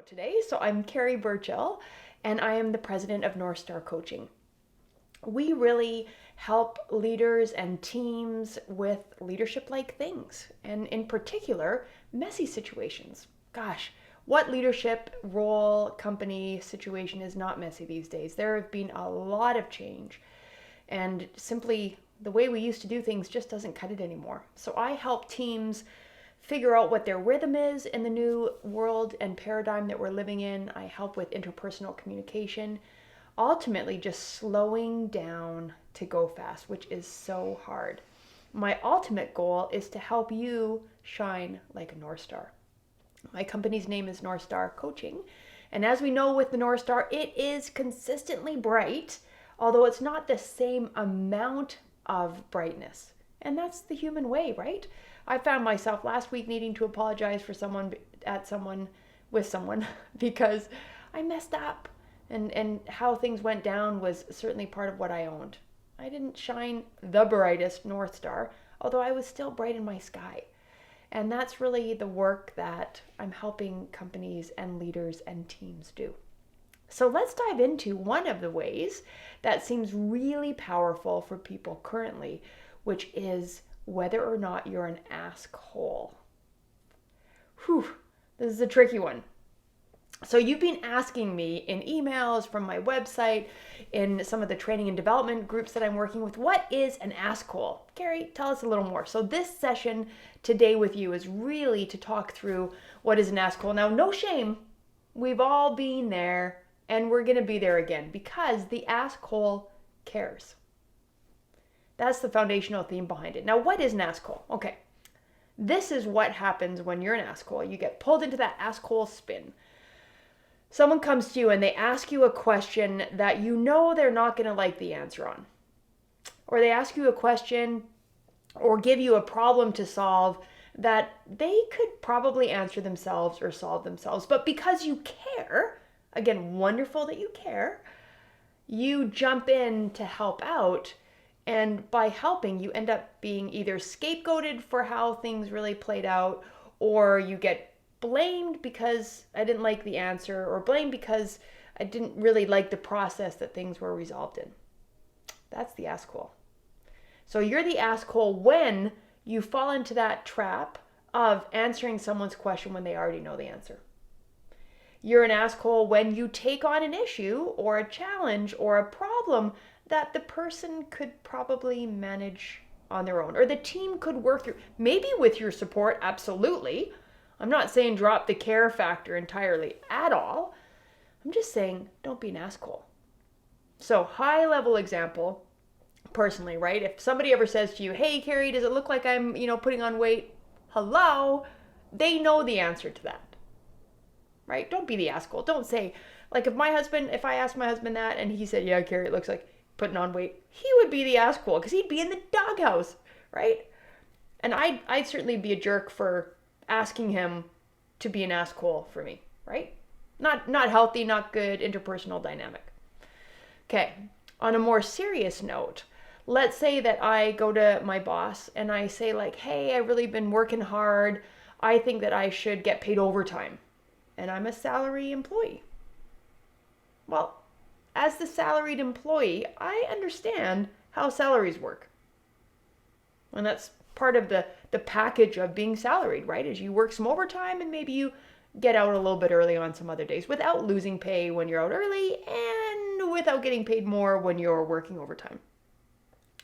today. So I'm Carrie Burchill, and I am the president of North Star Coaching. We really help leaders and teams with leadership-like things, and in particular, messy situations. Gosh, what leadership role, company, situation is not messy these days? There have been a lot of change, and simply the way we used to do things just doesn't cut it anymore. So I help teams figure out what their rhythm is in the new world and paradigm that we're living in. I help with interpersonal communication, ultimately just slowing down to go fast, which is so hard. My ultimate goal is to help you shine like a North Star. My company's name is North Star Coaching. And as we know with the North Star, it is consistently bright, although it's not the same amount of brightness. And that's the human way, right? I found myself last week needing to apologize for someone because I messed up, and how things went down was certainly part of what I owned. I didn't shine the brightest North Star, although I was still bright in my sky. And that's really the work that I'm helping companies and leaders and teams do. So let's dive into one of the ways that seems really powerful for people currently, which is whether or not you're an Askkhole. Whew, this is a tricky one. So you've been asking me in emails, from my website, in some of the training and development groups that I'm working with, what is an Askhole? Carrie, tell us a little more. So this session today with you is really to talk through what is an Askhole. Now, no shame, we've all been there, and we're going to be there again, because the Askhole cares. That's the foundational theme behind it. Now, what is an Askhole? Okay, this is what happens when you're an Askhole. You get pulled into that Askhole spin. Someone comes to you and they ask you a question that you know they're not going to like the answer on. Or they ask you a question or give you a problem to solve that they could probably answer themselves or solve themselves. But because you care, again, wonderful that you care, you jump in to help out. And by helping, you end up being either scapegoated for how things really played out, or you get blamed because I didn't like the answer, or blamed because I didn't really like the process that things were resolved in. That's the Askhole. So you're the Askhole when you fall into that trap of answering someone's question when they already know the answer. You're an Askhole when you take on an issue or a challenge or a problem that the person could probably manage on their own, or the team could work through, maybe with your support, absolutely. I'm not saying drop the care factor entirely at all. I'm just saying don't be an Askhole. So high level example, personally, right? If somebody ever says to you, hey Carrie, does it look like I'm, putting on weight? Hello? They know the answer to that, right? Don't be the Askhole. Don't say, like if I asked my husband that and he said, yeah, Carrie, it looks like putting on weight, he would be the Askhole because he'd be in the doghouse, right? And I'd certainly be a jerk for asking him to be an Askhole for me, right? Not healthy, not good interpersonal dynamic. Okay, on a more serious note, let's say that I go to my boss and I say like, hey, I've really been working hard. I think that I should get paid overtime. And I'm a salary employee. Well, as the salaried employee, I understand how salaries work. And that's part of the package of being salaried, right? Is you work some overtime and maybe you get out a little bit early on some other days without losing pay when you're out early and without getting paid more when you're working overtime.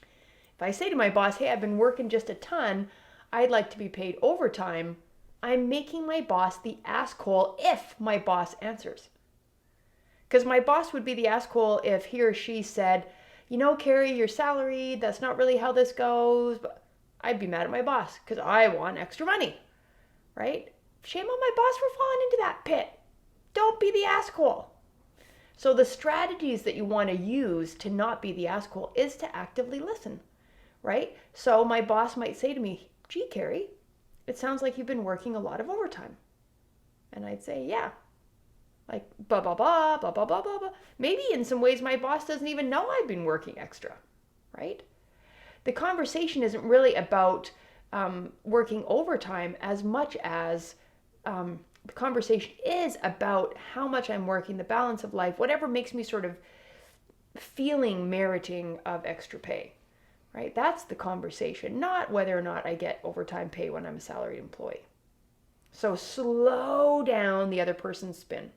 If I say to my boss, hey, I've been working just a ton, I'd like to be paid overtime, I'm making my boss the Askhole if my boss answers. Because my boss would be the Askhole if he or she said, Carrie, you're salaried, that's not really how this goes. But I'd be mad at my boss because I want extra money, right? Shame on my boss for falling into that pit. Don't be the Askhole. So the strategies that you want to use to not be the Askhole is to actively listen, right? So my boss might say to me, gee, Carrie, it sounds like you've been working a lot of overtime. And I'd say, yeah. Like, blah, blah, blah, blah, blah, blah, blah, blah. Maybe in some ways my boss doesn't even know I've been working extra, right? The conversation isn't really about working overtime as much as the conversation is about how much I'm working, the balance of life, whatever makes me sort of feeling meriting of extra pay, right? That's the conversation, not whether or not I get overtime pay when I'm a salaried employee. So slow down the other person's spin.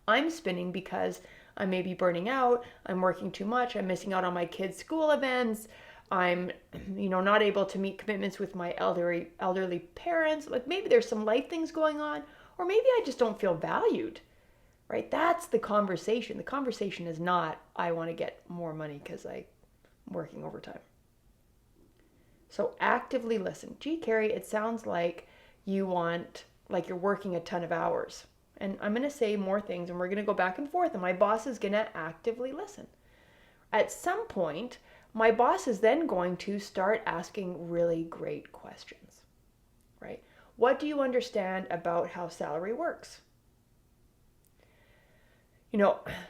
I'm spinning because I may be burning out, I'm working too much, I'm missing out on my kids' school events, I'm, not able to meet commitments with my elderly parents. Like maybe there's some life things going on, or maybe I just don't feel valued, right? That's the conversation. The conversation is not, I want to get more money because I'm working overtime. So actively listen. Gee, Carrie, it sounds like you're working a ton of hours. And I'm going to say more things and we're going to go back and forth and my boss is going to actively listen. At some point, my boss is then going to start asking really great questions, right? What do you understand about how salary works?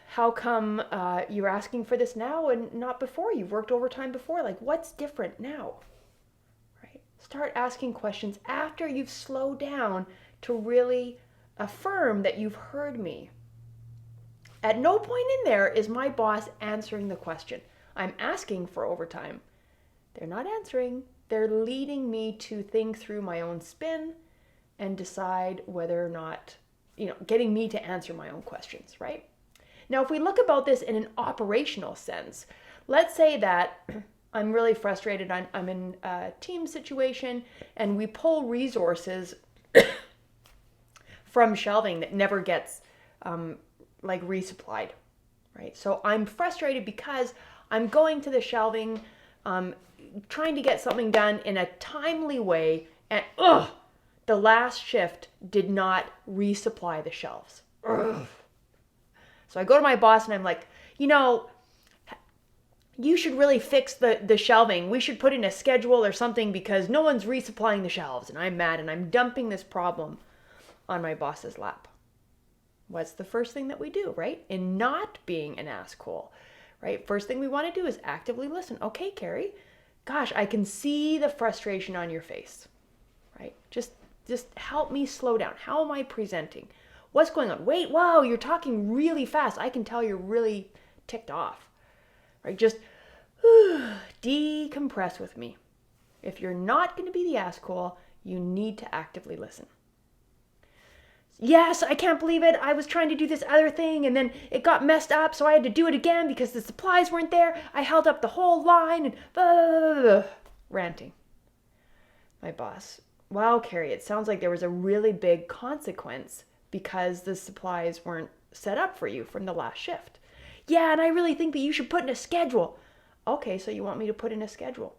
How come you're asking for this now and not before? You've worked overtime before. Like, what's different now? Right? Start asking questions after you've slowed down to really affirm that you've heard me. At no point in there is my boss answering the question. I'm asking for overtime. They're not answering. They're leading me to think through my own spin and decide whether or not, getting me to answer my own questions, right? Now, if we look about this in an operational sense, let's say that I'm really frustrated. I'm in a team situation and we pull resources from shelving that never gets resupplied, right? So I'm frustrated because I'm going to the shelving, trying to get something done in a timely way, and the last shift did not resupply the shelves. Ugh. So I go to my boss and I'm like, you should really fix the shelving. We should put in a schedule or something because no one's resupplying the shelves. And I'm mad and I'm dumping this problem on my boss's lap. What's the first thing that we do, right? In not being an Askkhole, right? First thing we want to do is actively listen. Okay, Carrie, gosh, I can see the frustration on your face, right? Just help me slow down. How am I presenting? What's going on? Wait, wow, you're talking really fast. I can tell you're really ticked off, right? Just decompress with me. If you're not going to be the Askkhole, you need to actively listen. Yes, I can't believe it. I was trying to do this other thing and then it got messed up, so I had to do it again because the supplies weren't there. I held up the whole line and ranting. My boss, wow, Carrie, it sounds like there was a really big consequence because the supplies weren't set up for you from the last shift. Yeah, and I really think that you should put in a schedule. Okay, so you want me to put in a schedule.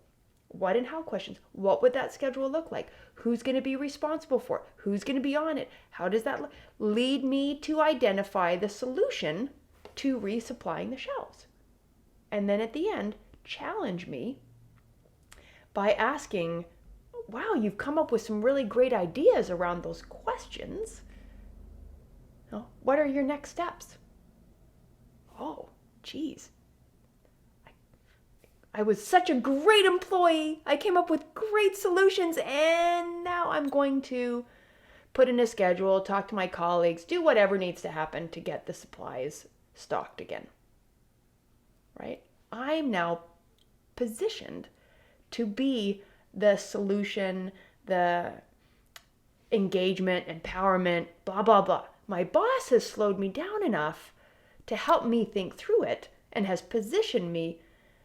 What and how questions. What would that schedule look like? Who's going to be responsible for it? Who's going to be on it? How does that lead me to identify the solution to resupplying the shelves? And then at the end, challenge me by asking, wow, you've come up with some really great ideas around those questions. What are your next steps? Oh, geez. I was such a great employee. I came up with great solutions and now I'm going to put in a schedule, talk to my colleagues, do whatever needs to happen to get the supplies stocked again. Right? I'm now positioned to be the solution, the engagement, empowerment, blah, blah, blah. My boss has slowed me down enough to help me think through it and has positioned me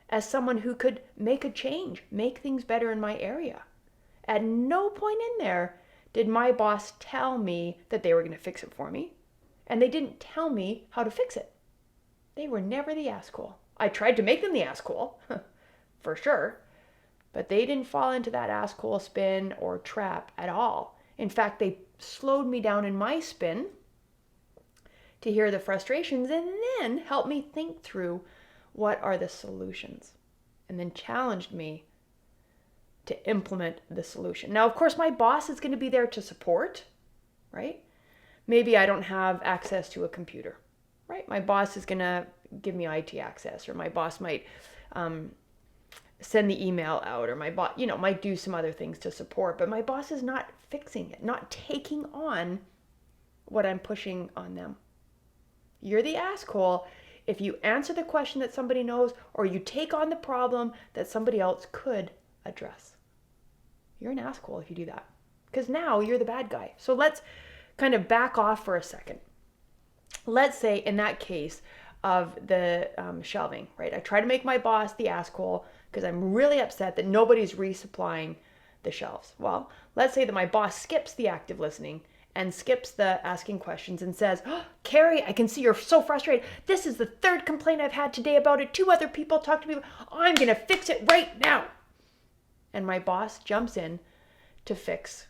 as someone who could make a change, make things better in my area. At no point in there did my boss tell me that they were going to fix it for me, and they didn't tell me how to fix it. They were never the Askkhole. I tried to make them the Askkhole, for sure, but they didn't fall into that Askkhole spin or trap at all. In fact, they slowed me down in my spin to hear the frustrations and then helped me think through what are the solutions, and then challenged me to implement the solution. Now, of course, my boss is going to be there to support, right? Maybe I don't have access to a computer, right? My boss is going to give me IT access, or my boss might send the email out, or my boss, might do some other things to support, but my boss is not fixing it, not taking on what I'm pushing on them. You're the asshole if you answer the question that somebody knows or you take on the problem that somebody else could address. You're an asshole if you do that, because now you're the bad guy. So let's kind of back off for a second. Let's say in that case of the shelving, right? I try to make my boss the asshole because I'm really upset that nobody's resupplying the shelves. Well, let's say that my boss skips the active listening and skips the asking questions and says, oh, Carrie, I can see you're so frustrated. This is the third complaint I've had today about it. 2 other people talked to me. I'm going to fix it right now. And my boss jumps in to fix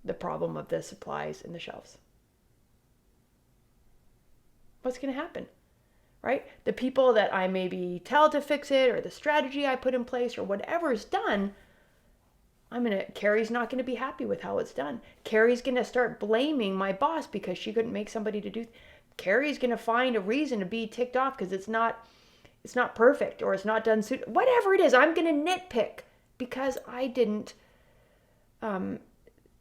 the problem of the supplies in the shelves. What's going to happen, right? The people that I maybe tell to fix it, or the strategy I put in place, or whatever is done, Carrie's not going to be happy with how it's done. Carrie's going to start blaming my boss because she couldn't make somebody to do. Carrie's going to find a reason to be ticked off because it's not perfect, or it's not done soon. Whatever it is, I'm going to nitpick because I didn't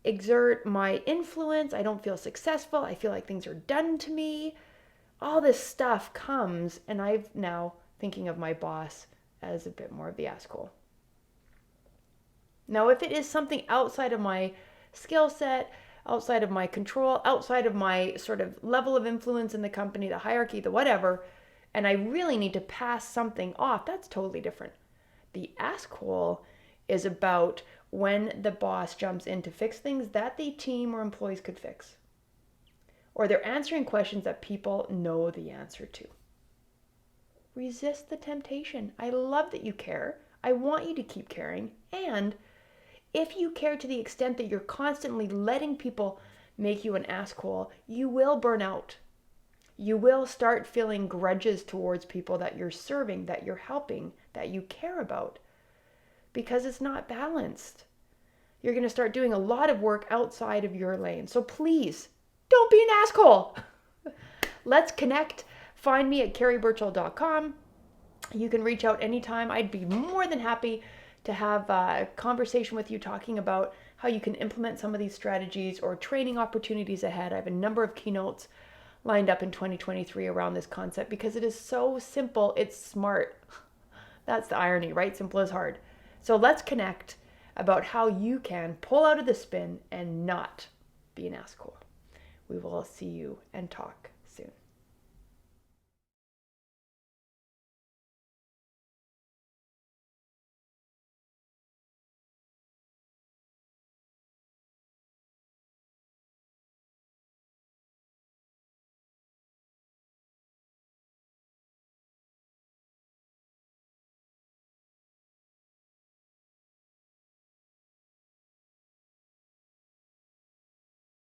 exert my influence. I don't feel successful. I feel like things are done to me. All this stuff comes, and I'm now thinking of my boss as a bit more of the asshole. Now, if it is something outside of my skill set, outside of my control, outside of my sort of level of influence in the company, the hierarchy, the whatever, and I really need to pass something off, that's totally different. The ASKhole is about when the boss jumps in to fix things that the team or employees could fix. Or they're answering questions that people know the answer to. Resist the temptation. I love that you care. I want you to keep caring. And if you care to the extent that you're constantly letting people make you an asshole, you will burn out. You will start feeling grudges towards people that you're serving, that you're helping, that you care about, because it's not balanced. You're going to start doing a lot of work outside of your lane. So please, don't be an asshole. Let's connect. Find me at carrieburchell.com. You can reach out anytime. I'd be more than happy to have a conversation with you talking about how you can implement some of these strategies or training opportunities ahead. I have a number of keynotes lined up in 2023 around this concept because it is so simple, it's smart. That's the irony, right? Simple is hard. So let's connect about how you can pull out of the spin and not be an asshole. We will see you and talk